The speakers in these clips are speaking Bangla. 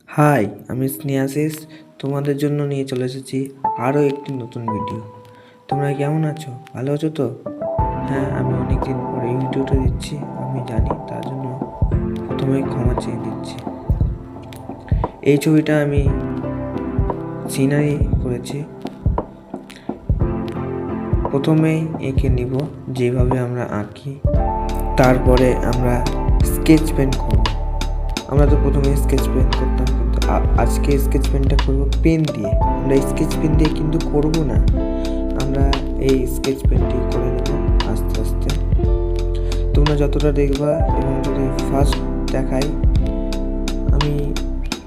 হাই, আমি স্নেহাশিস তোমাদের জন্য নিয়ে চলে এসেছি আরও একটি নতুন ভিডিও। তোমরা কেমন আছো? ভালো আছো তো? হ্যাঁ, আমি অনেক দিন পরে এই ভিডিওটা দিচ্ছি, আমি জানি, তার জন্য প্রথমেই ক্ষমা চেয়ে দিচ্ছি। এই ছবিটা আমি সিনারি করেছি। প্রথমেই এঁকে নিব যেভাবে আমরা আঁকি, তারপরে আমরা স্কেচ পেন করব। আমরা তো প্রথমে স্কেচ পেন করতাম, কিন্তু আজকে স্কেচ পেনটা করবো পেন দিয়ে। আমরা স্কেচ পেন দিয়ে কিন্তু করব না, আমরা এই স্কেচ পেনটি করে নেব আস্তে আস্তে। তোমরা যতটা দেখবা, এবং যদি ফার্স্ট দেখাই, আমি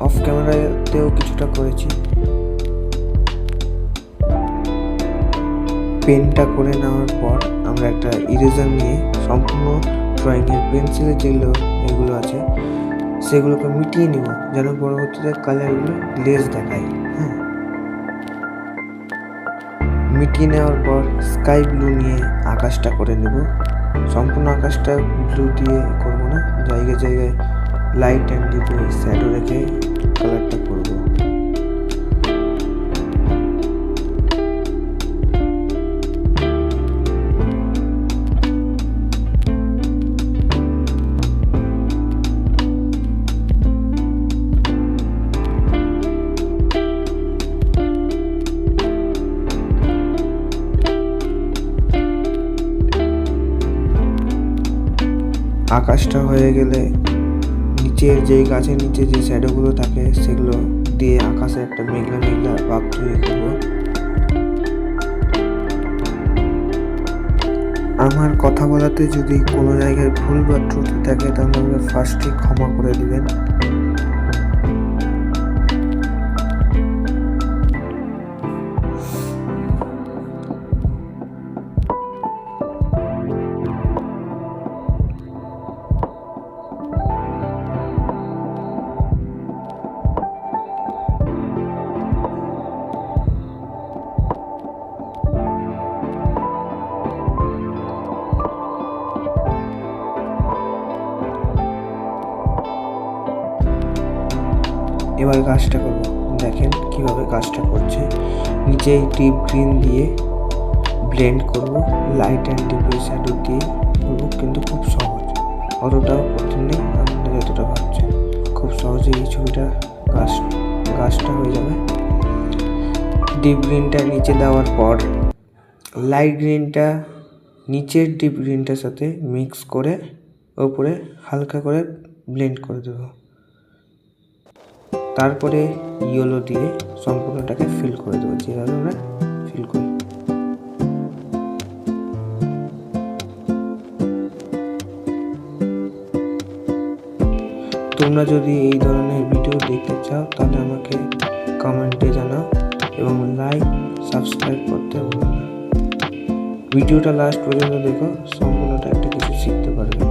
অফ ক্যামেরাতেও কিছুটা করেছি। পেনটা করে নেওয়ার পর আমরা একটা ইরেজার নিয়ে সম্পূর্ণ ড্রয়িংয়ের পেন্সিলের এগুলো আছে সেগুলোকে মিটিয়ে নিব, যেন পরবর্তীতে কালারগুলো লেস দেখায়। হ্যাঁ, মিটিয়ে নেওয়ার পর স্কাই ব্লু নিয়ে আকাশটা করে নেব। সম্পূর্ণ আকাশটা ব্লু দিয়ে করব না, জায়গায় জায়গায় লাইট অ্যান্ড ডিপে শ্যাডো রেখে কালারটা করব। আকাশটা হয়ে গেলে নিচের গাছের নিচে যে শ্যাডোগুলো থাকে সেগুলো দিয়ে আকাশে একটা মেঘলা মেঘলা ভাব তৈরি করব। আমার কথা বলাতে যদি কোনো জায়গায় ভুল বা ত্রুটি থাকে তাহলে ফার্স্টে ক্ষমা করে দিবেন। এবার গাছটা করবো, দেখেন কিভাবে গাছটা করছে। নিচে ডিপ গ্রিন দিয়ে ব্লেন্ড করব, লাইট অ্যান্ড ডিপ শ্যাডো দিয়ে করবো, কিন্তু খুব সহজ, অতটাও কঠিন নেই আপনারা যতটা ভাবছেন। খুব সহজে এই ছবিটা গাছটা হয়ে যাবে। ডিপ গ্রিনটা নিচে দেওয়ার পর লাইট গ্রিনটা নিচের ডিপ গ্রিনটার সাথে মিক্স করে ওপরে হালকা করে ব্লেন্ড করে দেবো। তারপরে ইয়েলো দিয়ে সম্পূর্ণটাকে ফিল করে দেবো, যেভাবে আমরা ফিল করি। তোমরা যদি এই ধরনের ভিডিও দেখতে চাও তাহলে আমাকে কমেন্টে জানাও, এবং লাইক সাবস্ক্রাইব করতে ভুলো না। ভিডিওটা লাস্ট পর্যন্ত দেখো, সম্পূর্ণটা একটা কিছু শিখতে পারবে।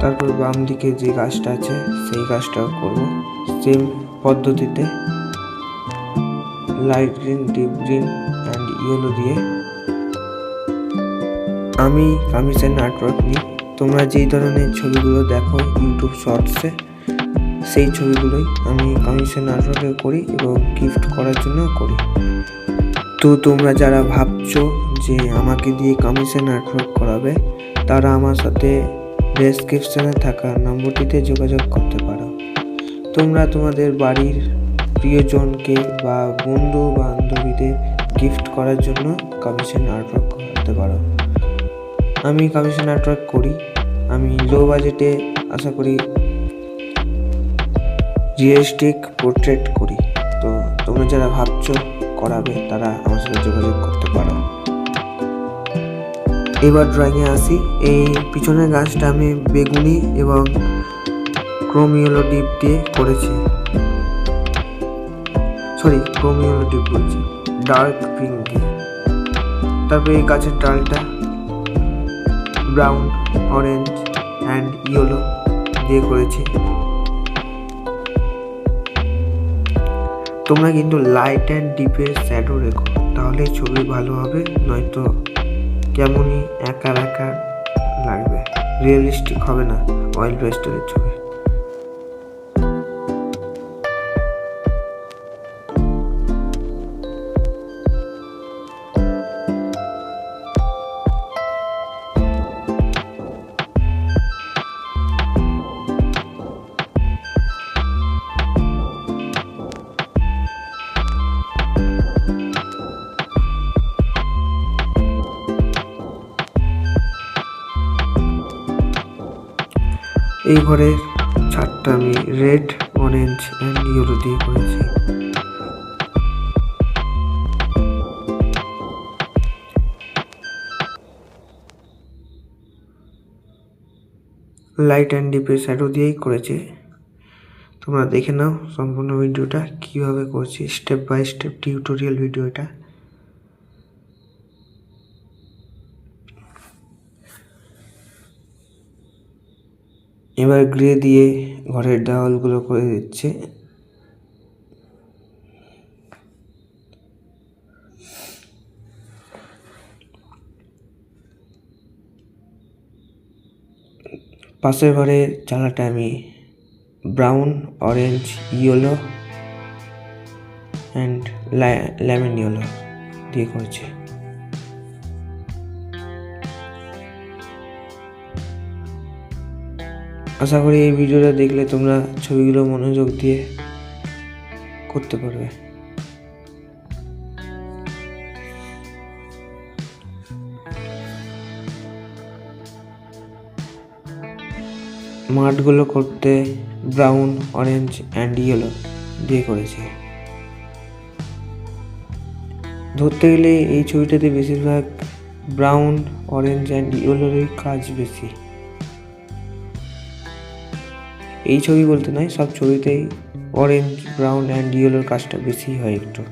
তারপর বাম দিকে যে গাছটা আছে সেই গাছটাও করব সেম পদ্ধতিতে, light green, deep green and yellow দিয়ে। আমি কমিশন আর্টওয়ার্ক নিই। তোমরা যেই ধরনের ছবিগুলো দেখো ইউটিউব শর্টসে, সেই ছবিগুলোই আমি কমিশন আর্টওয়ার্কে করি এবং গিফট করার জন্য করি। তো তোমরা যারা ভাবছো যে আমাকে দিয়ে কমিশন আর্টওয়ার্ক করাবে, তারা আমার সাথে ডেসক্রিপশনে থাকা নম্বরটিতে যোগাযোগ করতে পারো। তোমরা তোমাদের বাড়ির প্রিয়জনকে বা বন্ধু বান্ধবীদের গিফট করার জন্য কমিশন আর্টওয়ার্ক করতে পারো। আমি কমিশন আর্টওয়ার্ক করি, আমি লো বাজেটে আশা করি রিয়েলিস্টিক পোর্ট্রেট করি। তো তোমরা যারা ভাবছো করাবে তারা আমার সাথে যোগাযোগ করতে পারো। এবার ড্রয়িংয়ে আসি। এই পিছনের গাছটা আমি বেগুনি এবং ক্রোম ইয়েলো ডিপ দিয়ে করেছি। ক্রোম ইয়েলো ডিপ বলছি, ডার্ক পিঙ্ক দিয়ে। তারপরে এই গাছের ডালটা ব্রাউন, অরেঞ্জ অ্যান্ড ইয়েলো দিয়ে করেছি। তোমরা কিন্তু লাইট অ্যান্ড ডিপের শ্যাডো রেখো, তাহলে ছবি ভালো হবে, নয়তো কেমনই একা একা লাগবে, রিয়েলিস্টিক হবে না অয়েল পেস্টেলের ছবি। এই ঘরের ছাদটা আমি রেড, অরেঞ্জ অ্যান্ড ইয়েলো দিয়ে করেছি। লাইট অ্যান্ড ডিপের শ্যাডো দিয়েই করেছি। তোমরা দেখে নাও সম্পূর্ণ ভিডিওটা কীভাবে করছি, step by step tutorial video এটা। এবার গ্রে দিয়ে ঘরের দেওয়ালগুলো করে দিচ্ছে। পাশের ঘরের চালাটা আমি brown, orange, yellow and lemon yellow দিয়ে করেছি। আশা করি এই ভিডিওটা দেখলে তোমরা ছবিগুলো মনোযোগ দিয়ে করতে পারবে। মাঠগুলো করতে ব্রাউন, অরেঞ্জ অ্যান্ড ইয়েলো দিয়ে করেছি। ধরতে গেলে এই ছবিটাতে বেশিরভাগ ব্রাউন, অরেঞ্জ অ্যান্ড ইয়েলোরই কাজ বেশি। এই ছবি বলতে নয়, সব ছবিতেই অরেঞ্জ, ব্রাউন অ্যান্ড ইয়েলোর কাজটা বেশি হয় একটু।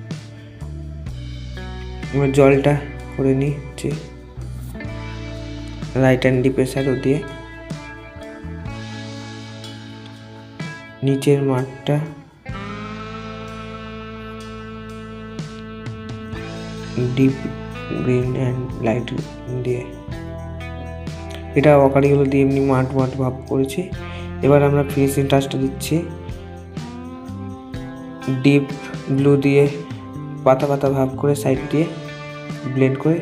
এবার জলটা করে নিচ্ছি লাইট অ্যান্ড ডিপের শ্যাডো দিয়ে। নিচের মাঠটা ডিপ গ্রিন অ্যান্ড লাইট দিয়ে, এটা অকারিগুলো দিয়ে এমনি মাঠ ভাব করেছি। এবার আমরা ফিনিশিং টাচটা দিচ্ছি ডিপ ব্লু দিয়ে পাতা ভাব করে সাইড দিয়ে ব্লেন্ড করে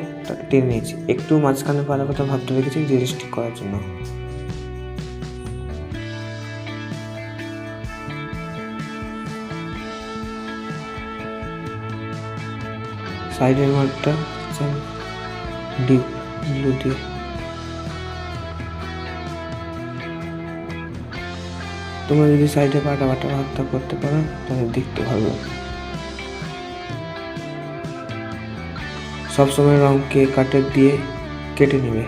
টেনে নিয়েছি। একটু মাঝখানে পাতা ভাবটা রেখেছি রিয়েলিস্টিক করার জন্য। সাইডের মাঠটা ডিপ ব্লু দিয়ে। তোমরা যদি সাইডে পাটা ভাবটা করতে পারো তাহলে দেখতে ভালো লাগে। সবসময় রঙকে কাটার দিয়ে কেটে নেবে।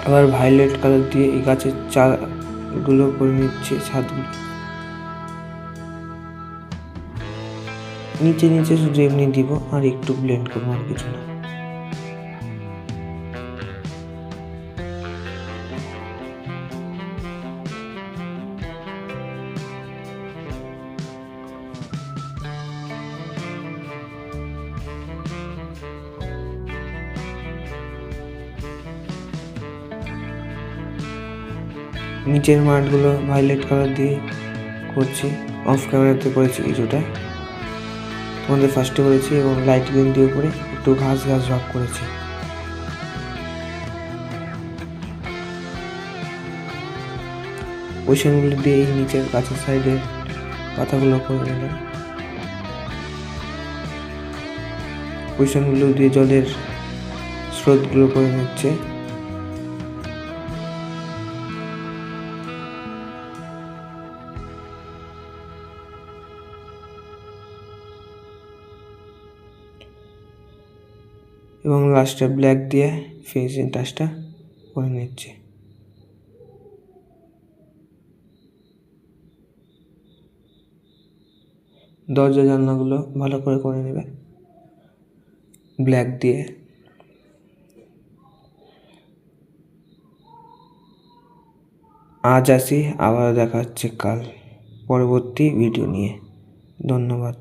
আবার ভায়োলেট কালার দিয়ে এই গাছের চালগুলো করে নিচ্ছে, ছাদগুলো নিচে শুধু এমনি দিব আর একটু ব্লেন্ড করবো, আর কিছু না। নিচের মাঠগুলো ভায়োলেট কালার দিয়ে করছি, অফ ক্যামেরাতে করেছি কিছুটা, তোমাদের ফার্স্টে করেছি, এবং লাইট গ্রিন দিয়ে করে একটু ঘাস ভাব করেছি। পজিশনগুলো দিয়ে এই নিচের গাছের সাইডের পাতাগুলো করে নিলাম। পজিশনগুলো দিয়ে জলের স্রোতগুলো করে নিচ্ছে। এবং লাস্টে ব্ল্যাক দিয়ে ফিনিশিং টাচটা করে নিচ্ছে। দরজা জানলাগুলো ভালো করে নেবে ব্ল্যাক দিয়ে। আজ আসি, আবার দেখা হচ্ছে কাল পরবর্তী ভিডিও নিয়ে। ধন্যবাদ।